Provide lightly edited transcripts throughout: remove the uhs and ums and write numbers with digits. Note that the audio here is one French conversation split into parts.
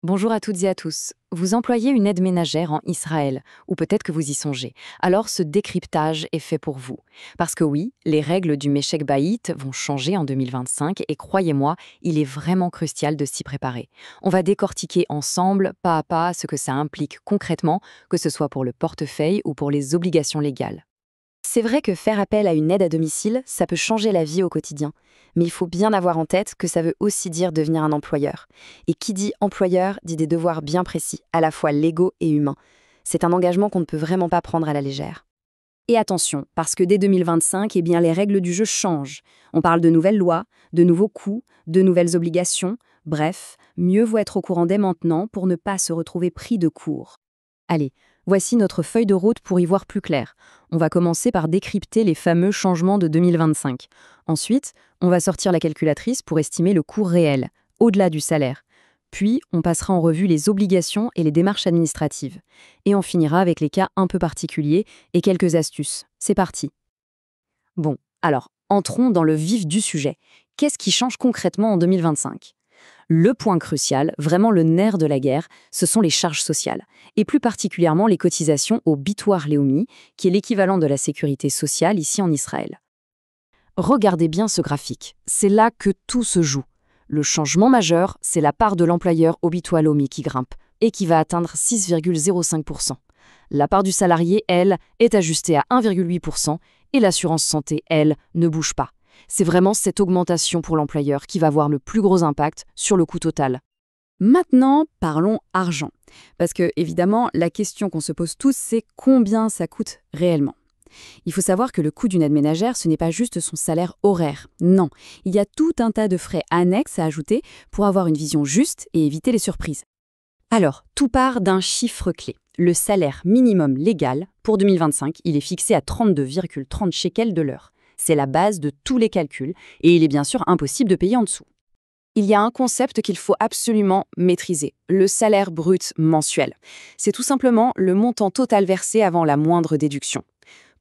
Bonjour à toutes et à tous. Vous employez une aide ménagère en Israël, ou peut-être que vous y songez. Alors ce décryptage est fait pour vous. Parce que oui, les règles du Meshek Bayit vont changer en 2025 et croyez-moi, il est vraiment crucial de s'y préparer. On va décortiquer ensemble, pas à pas, ce que ça implique concrètement, que ce soit pour le portefeuille ou pour les obligations légales. C'est vrai que faire appel à une aide à domicile, ça peut changer la vie au quotidien. Mais il faut bien avoir en tête que ça veut aussi dire devenir un employeur. Et qui dit employeur dit des devoirs bien précis, à la fois légaux et humains. C'est un engagement qu'on ne peut vraiment pas prendre à la légère. Et attention, parce que dès 2025, les règles du jeu changent. On parle de nouvelles lois, de nouveaux coûts, de nouvelles obligations. Bref, mieux vaut être au courant dès maintenant pour ne pas se retrouver pris de court. Allez, voici notre feuille de route pour y voir plus clair. On va commencer par décrypter les fameux changements de 2025. Ensuite, on va sortir la calculatrice pour estimer le coût réel, au-delà du salaire. Puis, on passera en revue les obligations et les démarches administratives. Et on finira avec les cas un peu particuliers et quelques astuces. C'est parti. Bon, alors, entrons dans le vif du sujet. Qu'est-ce qui change concrètement en 2025 ? Le point crucial, vraiment le nerf de la guerre, ce sont les charges sociales, et plus particulièrement les cotisations au Bitoire Leumi, qui est l'équivalent de la sécurité sociale ici en Israël. Regardez bien ce graphique, c'est là que tout se joue. Le changement majeur, c'est la part de l'employeur au Bitoire Leumi qui grimpe, et qui va atteindre 6,05%. La part du salarié, elle, est ajustée à 1,8%, et l'assurance santé, elle, ne bouge pas. C'est vraiment cette augmentation pour l'employeur qui va avoir le plus gros impact sur le coût total. Maintenant, parlons argent. Parce que, évidemment, la question qu'on se pose tous, c'est combien ça coûte réellement. Il faut savoir que le coût d'une aide ménagère, ce n'est pas juste son salaire horaire. Non, il y a tout un tas de frais annexes à ajouter pour avoir une vision juste et éviter les surprises. Alors, tout part d'un chiffre clé. Le salaire minimum légal pour 2025, il est fixé à 32,30 shekels de l'heure. C'est la base de tous les calculs et il est bien sûr impossible de payer en dessous. Il y a un concept qu'il faut absolument maîtriser, le salaire brut mensuel. C'est tout simplement le montant total versé avant la moindre déduction.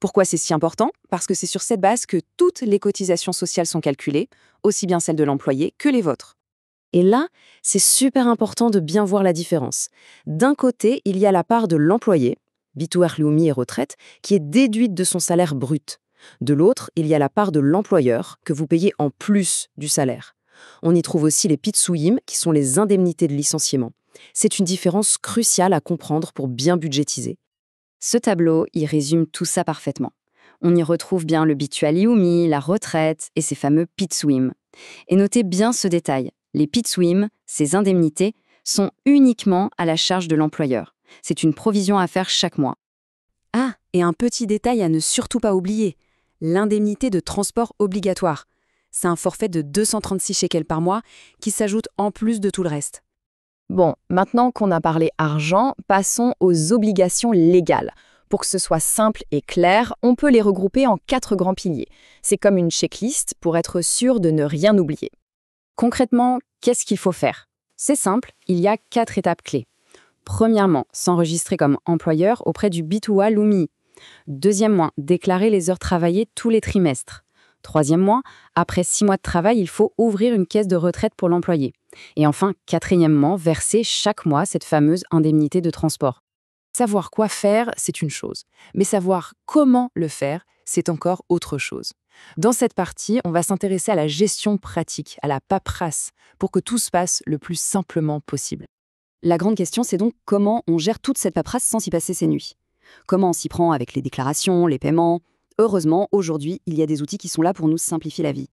Pourquoi c'est si important ? Parce que c'est sur cette base que toutes les cotisations sociales sont calculées, aussi bien celles de l'employé que les vôtres. Et là, c'est super important de bien voir la différence. D'un côté, il y a la part de l'employé, Bitoire Leumi et retraite, qui est déduite de son salaire brut. De l'autre, il y a la part de l'employeur que vous payez en plus du salaire. On y trouve aussi les pitsouïm, qui sont les indemnités de licenciement. C'est une différence cruciale à comprendre pour bien budgétiser. Ce tableau y résume tout ça parfaitement. On y retrouve bien le Bitoire Leumi, la retraite et ces fameux pitsouïm. Et notez bien ce détail. Les pitsouïm, ces indemnités, sont uniquement à la charge de l'employeur. C'est une provision à faire chaque mois. Ah, et un petit détail à ne surtout pas oublier. L'indemnité de transport obligatoire. C'est un forfait de 236 shekels par mois qui s'ajoute en plus de tout le reste. Bon, maintenant qu'on a parlé argent, passons aux obligations légales. Pour que ce soit simple et clair, on peut les regrouper en 4 grands piliers. C'est comme une checklist pour être sûr de ne rien oublier. Concrètement, qu'est-ce qu'il faut faire ? C'est simple, il y a 4 étapes clés. Premièrement, s'enregistrer comme employeur auprès du Bitoire Leumi. Deuxièmement, déclarer les heures travaillées tous les trimestres. Troisièmement, après 6 mois de travail, il faut ouvrir une caisse de retraite pour l'employé. Et enfin, quatrièmement, verser chaque mois cette fameuse indemnité de transport. Savoir quoi faire, c'est une chose. Mais savoir comment le faire, c'est encore autre chose. Dans cette partie, on va s'intéresser à la gestion pratique, à la paperasse, pour que tout se passe le plus simplement possible. La grande question, c'est donc comment on gère toute cette paperasse sans s'y passer ses nuits. Comment on s'y prend avec les déclarations, les paiements ? Heureusement, aujourd'hui, il y a des outils qui sont là pour nous simplifier la vie.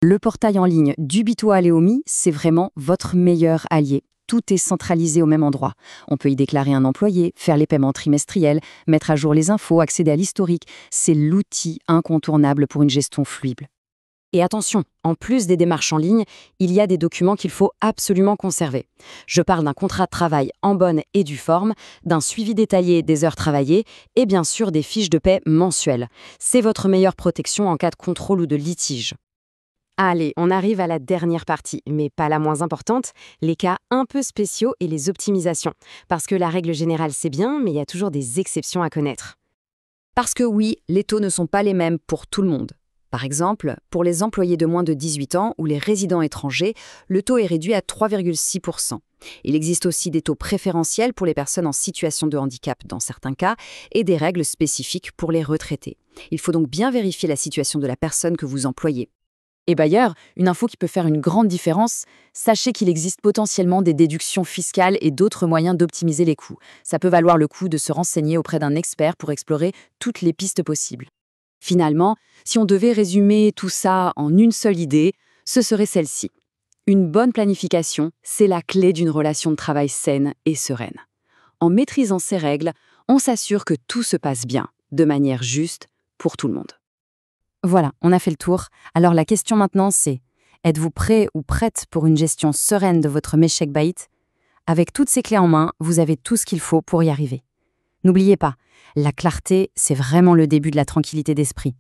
Le portail en ligne du Bitoire Leumi, c'est vraiment votre meilleur allié. Tout est centralisé au même endroit. On peut y déclarer un employé, faire les paiements trimestriels, mettre à jour les infos, accéder à l'historique. C'est l'outil incontournable pour une gestion fluide. Et attention, en plus des démarches en ligne, il y a des documents qu'il faut absolument conserver. Je parle d'un contrat de travail en bonne et due forme, d'un suivi détaillé des heures travaillées et bien sûr des fiches de paie mensuelles. C'est votre meilleure protection en cas de contrôle ou de litige. Allez, on arrive à la dernière partie, mais pas la moins importante, les cas un peu spéciaux et les optimisations. Parce que la règle générale c'est bien, mais il y a toujours des exceptions à connaître. Parce que oui, les taux ne sont pas les mêmes pour tout le monde. Par exemple, pour les employés de moins de 18 ans ou les résidents étrangers, le taux est réduit à 3,6%. Il existe aussi des taux préférentiels pour les personnes en situation de handicap dans certains cas et des règles spécifiques pour les retraités. Il faut donc bien vérifier la situation de la personne que vous employez. Et d'ailleurs, une info qui peut faire une grande différence, sachez qu'il existe potentiellement des déductions fiscales et d'autres moyens d'optimiser les coûts. Ça peut valoir le coup de se renseigner auprès d'un expert pour explorer toutes les pistes possibles. Finalement, si on devait résumer tout ça en une seule idée, ce serait celle-ci. Une bonne planification, c'est la clé d'une relation de travail saine et sereine. En maîtrisant ces règles, on s'assure que tout se passe bien, de manière juste, pour tout le monde. Voilà, on a fait le tour. Alors la question maintenant c'est, êtes-vous prêt ou prête pour une gestion sereine de votre Meshek Bayit? Avec toutes ces clés en main, vous avez tout ce qu'il faut pour y arriver. N'oubliez pas, la clarté, c'est vraiment le début de la tranquillité d'esprit.